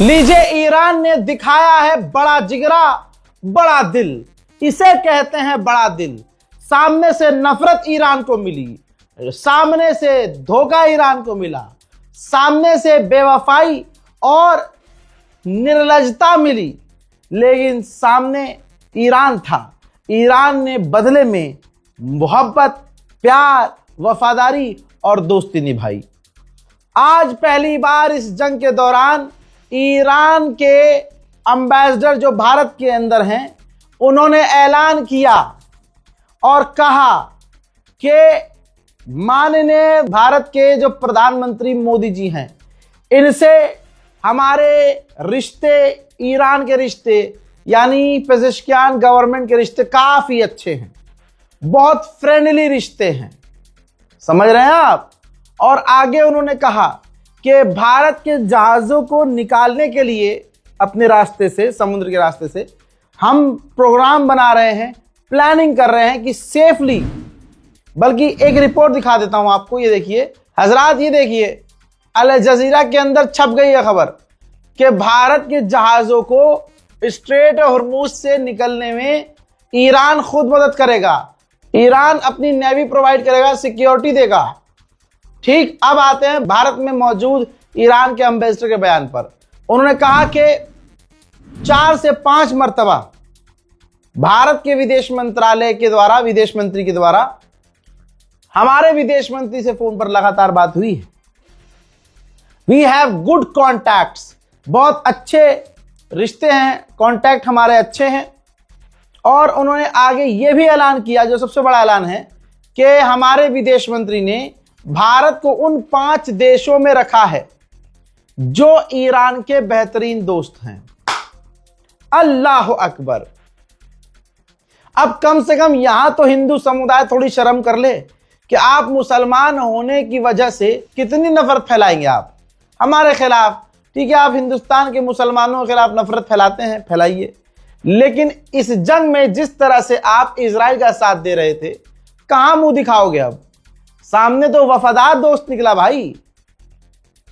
लीजिए, ईरान ने दिखाया है बड़ा जिगरा, बड़ा दिल। इसे कहते हैं बड़ा दिल। सामने से नफरत ईरान को मिली, सामने से धोखा ईरान को मिला, सामने से बेवफाई और निर्लजता मिली, लेकिन सामने ईरान था। ईरान ने बदले में मोहब्बत, प्यार, वफादारी और दोस्ती निभाई। आज पहली बार इस जंग के दौरान ईरान के एम्बेसडर जो भारत के अंदर हैं, उन्होंने ऐलान किया और कहा कि माननीय भारत के जो प्रधानमंत्री मोदी जी हैं, इनसे हमारे रिश्ते, ईरान के रिश्ते यानी पेजेश्कियान गवर्नमेंट के रिश्ते काफी अच्छे हैं, बहुत फ्रेंडली रिश्ते हैं। समझ रहे हैं आप? और आगे उन्होंने कहा कि भारत के जहाज़ों को निकालने के लिए अपने रास्ते से, समुद्र के रास्ते से, हम प्रोग्राम बना रहे हैं, प्लानिंग कर रहे हैं कि सेफली, बल्कि एक रिपोर्ट दिखा देता हूं आपको। ये देखिए हजरात, ये देखिए अल जजीरा के अंदर छप गई है खबर कि भारत के जहाज़ों को स्ट्रेट हॉर्मूज से निकलने में ईरान खुद मदद करेगा। ईरान अपनी नेवी प्रोवाइड करेगा, सिक्योरिटी देगा। ठीक, अब आते हैं भारत में मौजूद ईरान के एम्बेसडर के बयान पर। उन्होंने कहा कि 4 से 5 मरतबा भारत के विदेश मंत्रालय के द्वारा, विदेश मंत्री के द्वारा हमारे विदेश मंत्री से फोन पर लगातार बात हुई है। वी हैव गुड कॉन्टैक्ट्स, बहुत अच्छे रिश्ते हैं, कॉन्टैक्ट हमारे अच्छे हैं। और उन्होंने आगे यह भी ऐलान किया, जो सबसे बड़ा ऐलान है, कि हमारे विदेश मंत्री ने भारत को उन 5 देशों में रखा है जो ईरान के बेहतरीन दोस्त हैं। अल्लाह अकबर। अब कम से कम यहां तो हिंदू समुदाय थोड़ी शर्म कर ले कि आप मुसलमान होने की वजह से कितनी नफरत फैलाएंगे आप हमारे खिलाफ। ठीक है, आप हिंदुस्तान के मुसलमानों के खिलाफ नफरत फैलाते हैं, फैलाइए, लेकिन इस जंग में जिस तरह से आप इजराइल का साथ दे रहे थे, कहां मुंह दिखाओगे? अब सामने तो वफादार दोस्त निकला भाई,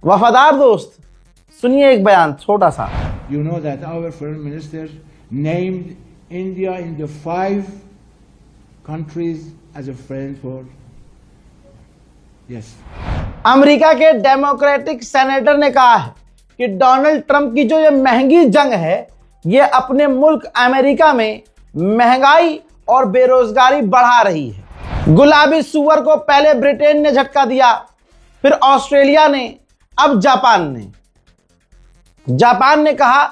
वफादार दोस्त। सुनिए एक बयान छोटा सा। You know that our foreign minister named India in the 5 countries as a friend for. Yes. America के डेमोक्रेटिक सेनेटर ने कहा है कि डोनाल्ड ट्रंप की जो ये महंगी जंग है, ये अपने मुल्क अमेरिका में महंगाई और बेरोजगारी बढ़ा रही है। गुलाबी सुअर को पहले ब्रिटेन ने झटका दिया, फिर ऑस्ट्रेलिया ने, अब जापान ने। जापान ने कहा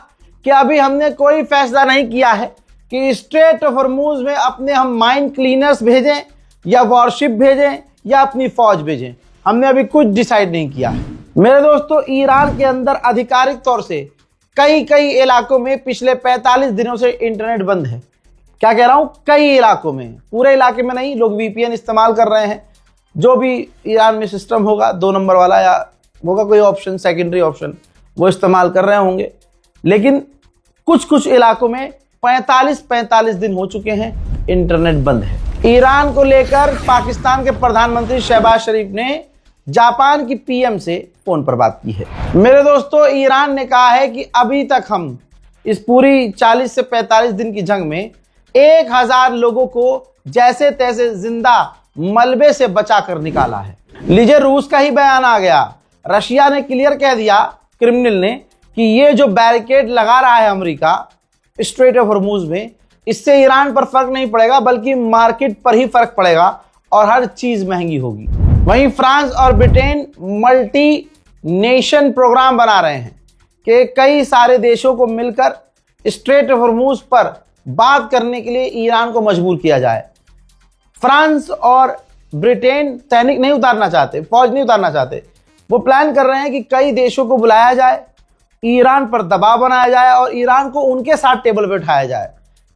कि अभी हमने कोई फैसला नहीं किया है कि स्ट्रेट ऑफ हॉर्मूज में अपने हम माइन क्लीनर्स भेजें या वॉरशिप भेजें या अपनी फौज भेजें। हमने अभी कुछ डिसाइड नहीं किया है। मेरे दोस्तों, ईरान के अंदर आधिकारिक तौर से कई इलाकों में पिछले 45 दिनों से इंटरनेट बंद है। क्या कह रहा हूं? कई इलाकों में, पूरे इलाके में नहीं। लोग वीपीएन इस्तेमाल कर रहे हैं। जो भी ईरान में सिस्टम होगा 2 नंबर वाला या होगा कोई ऑप्शन, सेकेंडरी ऑप्शन, वो इस्तेमाल कर रहे होंगे। लेकिन कुछ इलाकों में 45 दिन हो चुके हैं, इंटरनेट बंद है। ईरान को लेकर पाकिस्तान के प्रधानमंत्री शहबाज शरीफ ने जापान की पीएम से फोन पर बात की है। मेरे दोस्तों, ईरान ने कहा है कि अभी तक हम इस पूरी 40 से 45 दिन की जंग में 1000 लोगों को जैसे तैसे जिंदा मलबे से बचाकर निकाला है। लीजिए, रूस का ही बयान आ गया। रशिया ने क्लियर कह दिया, क्रिमिनल ने, कि ये जो बैरिकेड लगा रहा है अमेरिका स्ट्रेट ऑफ हॉर्मूज में, इससे ईरान पर फर्क नहीं पड़ेगा, बल्कि मार्केट पर ही फर्क पड़ेगा और हर चीज महंगी होगी। वहीं फ्रांस और ब्रिटेन मल्टी नेशन प्रोग्राम बना रहे हैं कि कई सारे देशों को मिलकर स्ट्रेट ऑफ हॉर्मूज पर बात करने के लिए ईरान को मजबूर किया जाए। फ्रांस और ब्रिटेन सैनिक नहीं उतारना चाहते, फौज नहीं उतारना चाहते। वो प्लान कर रहे हैं कि कई देशों को बुलाया जाए, ईरान पर दबाव बनाया जाए और ईरान को उनके साथ टेबल पर उठाया जाए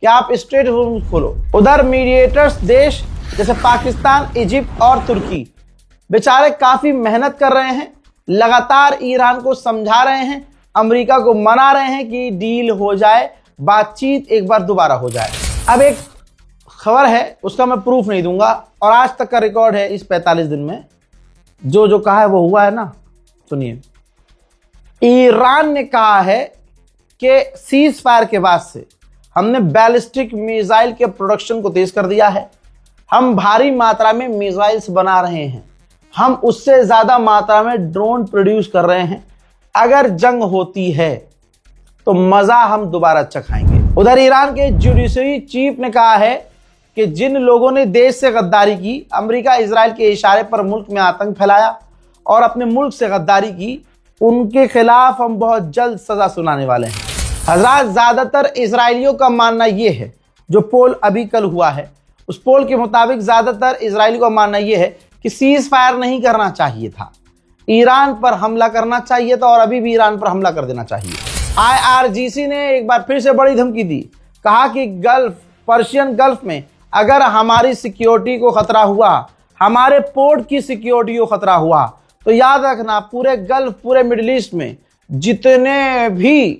कि आप स्ट्रेट हॉर्मूज खोलो। उधर मीडिएटर्स देश जैसे पाकिस्तान, इजिप्ट और तुर्की बेचारे काफी मेहनत कर रहे हैं, लगातार ईरान को समझा रहे हैं, अमेरिका को मना रहे हैं कि डील हो जाए, बातचीत एक बार दोबारा हो जाए। अब एक खबर है, उसका मैं प्रूफ नहीं दूंगा और आज तक का रिकॉर्ड है इस 45 दिन में जो कहा है वो हुआ है ना। सुनिए, ईरान ने कहा है कि सीज फायर के बाद से हमने बैलिस्टिक मिसाइल के प्रोडक्शन को तेज कर दिया है। हम भारी मात्रा में मिसाइल्स बना रहे हैं। हम उससे ज्यादा मात्रा में ड्रोन प्रोड्यूस कर रहे हैं। अगर जंग होती है तो मजा हम दोबारा चखाएंगे। उधर ईरान के जुडिशरी चीफ ने कहा है कि जिन लोगों ने देश से गद्दारी की, अमेरिका इजराइल के इशारे पर मुल्क में आतंक फैलाया और अपने मुल्क से गद्दारी की, उनके खिलाफ हम बहुत जल्द सजा सुनाने वाले हैं। हजरात, ज्यादातर इजरायलियों का मानना यह है, जो पोल अभी कल हुआ है उस पोल के मुताबिक ज्यादातर इजरायलियों का मानना यह है कि सीज फायर नहीं करना चाहिए था, ईरान पर हमला करना चाहिए था और अभी भी ईरान पर हमला कर देना चाहिए। IRGC ने एक बार फिर से बड़ी धमकी दी, कहा कि पर्शियन गल्फ में अगर हमारी सिक्योरिटी को खतरा हुआ, हमारे पोर्ट की सिक्योरिटी को खतरा हुआ, तो याद रखना पूरे गल्फ, पूरे मिडिल ईस्ट में जितने भी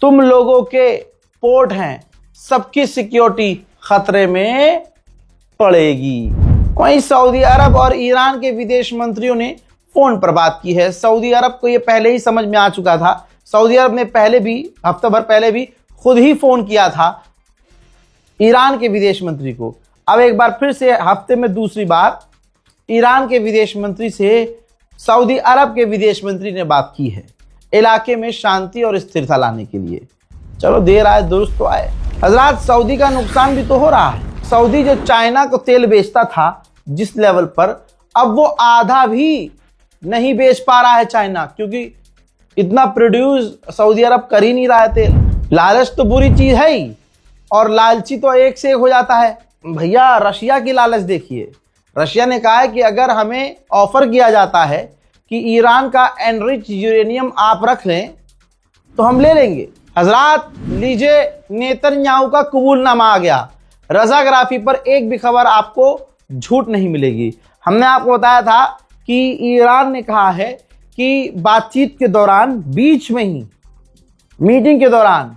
तुम लोगों के पोर्ट हैं, सबकी सिक्योरिटी खतरे में पड़ेगी। वहीं सऊदी अरब और ईरान के विदेश मंत्रियों ने फोन पर बात की है। सऊदी अरब को यह पहले ही समझ में आ चुका था। सऊदी अरब ने पहले भी, हफ्ता भर पहले भी खुद ही फोन किया था ईरान के विदेश मंत्री को। अब एक बार फिर से हफ्ते में दूसरी बार ईरान के विदेश मंत्री से सऊदी अरब के विदेश मंत्री ने बात की है, इलाके में शांति और स्थिरता लाने के लिए। चलो, देर आए दुरुस्त तो आए। हजरात, सऊदी का नुकसान भी तो हो रहा है। सऊदी जो चाइना को तेल बेचता था जिस लेवल पर, अब वो आधा भी नहीं बेच पा रहा है चाइना, क्योंकि इतना प्रोड्यूस सऊदी अरब कर ही नहीं रहा है तेल। लालच तो बुरी चीज है ही, और लालची तो एक से एक हो जाता है। भैया, रशिया की लालच देखिए। रशिया ने कहा है कि अगर हमें ऑफर किया जाता है कि ईरान का एनरिच यूरेनियम आप रख लें तो हम ले लेंगे। हजरात, लीजिए, नेतन्याहू का कबूलनामा आ गया। रजाग्राफी पर एक भी खबर आपको झूठ नहीं मिलेगी। हमने आपको बताया था कि ईरान ने कहा है कि बातचीत के दौरान, बीच में ही मीटिंग के दौरान,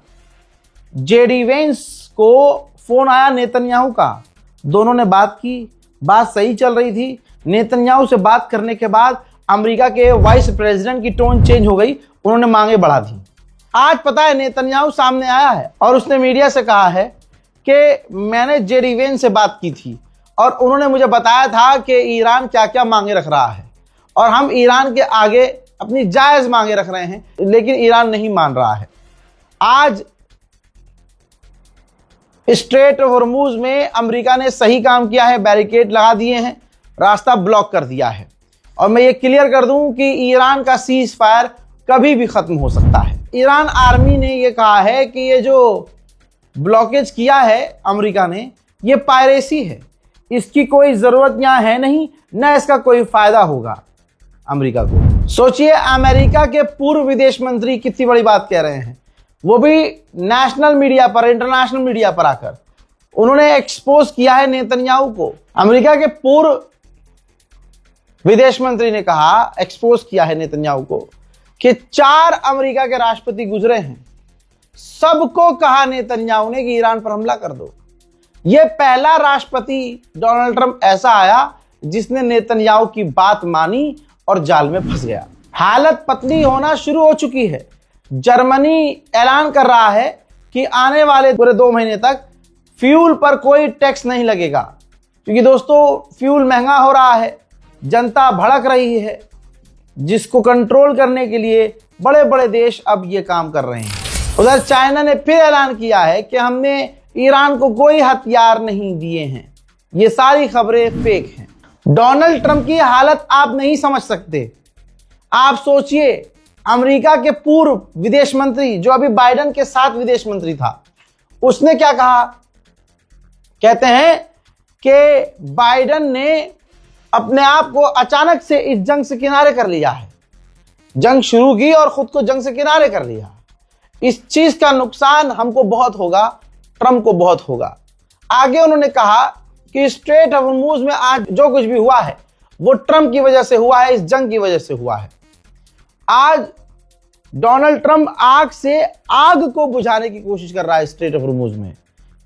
जेडी वेंस को फोन आया नेतन्याहू का। दोनों ने बात की, बात सही चल रही थी। नेतन्याहू से बात करने के बाद अमेरिका के वाइस प्रेसिडेंट की टोन चेंज हो गई, उन्होंने मांगे बढ़ा दी। आज पता है नेतन्याहू सामने आया है और उसने मीडिया से कहा है कि मैंने जेडी वेंस से बात की थी और उन्होंने मुझे बताया था कि ईरान क्या क्या मांगे रख रहा है और हम ईरान के आगे अपनी जायज मांगे रख रहे हैं, लेकिन ईरान नहीं मान रहा है। आज स्ट्रेट ऑफ हॉर्मुज में अमेरिका ने सही काम किया है, बैरिकेड लगा दिए हैं, रास्ता ब्लॉक कर दिया है। और मैं ये क्लियर कर दूं कि ईरान का सीज फायर कभी भी खत्म हो सकता है। ईरान आर्मी ने ये कहा है कि ये जो ब्लॉकेज किया है अमेरिका ने, ये पायरेसी है, इसकी कोई जरूरत यहां है नहीं, न इसका कोई फायदा होगा अमेरिका को। सोचिए, अमेरिका के पूर्व विदेश मंत्री कितनी बड़ी बात कह रहे हैं, वो भी नेशनल मीडिया पर, इंटरनेशनल मीडिया पर आकर उन्होंने एक्सपोज किया है नेतन्याहू को। अमेरिका के पूर्व विदेश मंत्री ने कहा, एक्सपोज किया है नेतन्याहू को कि 4 अमेरिका के राष्ट्रपति गुजरे हैं, सबको कहा नेतन्याहू ने कि ईरान पर हमला कर दो। यह पहला राष्ट्रपति डोनाल्ड ट्रंप ऐसा आया जिसने नेतन्याहू की बात मानी और जाल में फंस गया। हालत पतली होना शुरू हो चुकी है। जर्मनी ऐलान कर रहा है कि आने वाले पूरे 2 महीने तक फ्यूल पर कोई टैक्स नहीं लगेगा, क्योंकि दोस्तों फ्यूल महंगा हो रहा है, जनता भड़क रही है, जिसको कंट्रोल करने के लिए बड़े बड़े देश अब ये काम कर रहे हैं। उधर चाइना ने फिर ऐलान किया है कि हमने ईरान को कोई हथियार नहीं दिए हैं। ये सारी खबरें फेक हैं। डोनाल्ड ट्रंप की हालत आप नहीं समझ सकते। आप सोचिए, अमेरिका के पूर्व विदेश मंत्री जो अभी बाइडेन के साथ विदेश मंत्री था, उसने क्या कहा? कहते हैं कि बाइडेन ने अपने आप को अचानक से इस जंग से किनारे कर लिया है। जंग शुरू की और खुद को जंग से किनारे कर लिया। इस चीज का नुकसान हमको बहुत होगा, ट्रंप को बहुत होगा। आगे उन्होंने कहा कि स्ट्रेट ऑफ हॉर्मुज में आज जो कुछ भी हुआ है वो ट्रंप की वजह से हुआ है, इस जंग की वजह से हुआ है। आज डोनाल्ड ट्रंप आग से आग को बुझाने की कोशिश कर रहा है स्ट्रेट ऑफ हॉर्मुज में,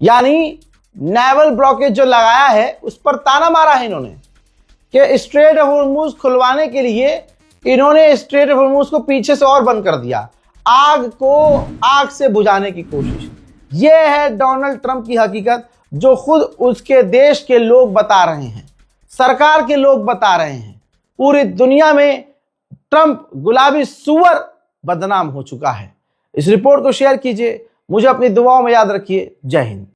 यानी नेवल ब्लॉकेज जो लगाया है उस पर ताना मारा है इन्होंने कि स्ट्रेट ऑफ हॉर्मुज खुलवाने के लिए इन्होंने स्ट्रेट ऑफ हॉर्मुज को पीछे से और बंद कर दिया, आग को आग से बुझाने की कोशिश। यह है डोनाल्ड ट्रंप की हकीकत, जो खुद उसके देश के लोग बता रहे हैं, सरकार के लोग बता रहे हैं। पूरी दुनिया में ट्रंप गुलाबी सुअर बदनाम हो चुका है। इस रिपोर्ट को शेयर कीजिए, मुझे अपनी दुआओं में याद रखिए। जय हिंद।